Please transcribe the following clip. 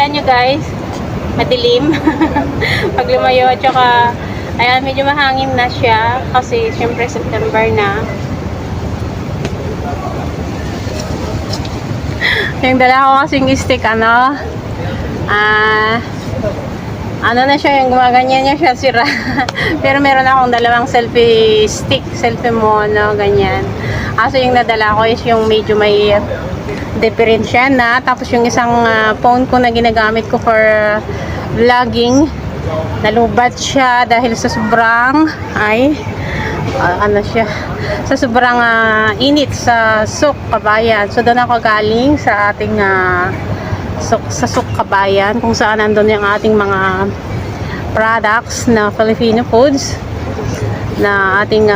Ayan nyo guys, madilim. Pag lumayo at saka, ayan, medyo mahangin na siya kasi syempre September na. Yung dala ko kasing stick, ano na siya, yung gumaganyan niya siya, sira. Pero meron akong dalawang selfie stick, selfie mono, ganyan. Kaso yung nadala ko is yung medyo may diferensya na. Tapos yung isang phone ko na ginagamit ko for vlogging, nalubat siya dahil sa sobrang, sa sobrang init sa Suc, Kabayan. So doon ako galing sa ating sa Suc, Kabayan, kung saan nandun yung ating mga products na Filipino foods na ating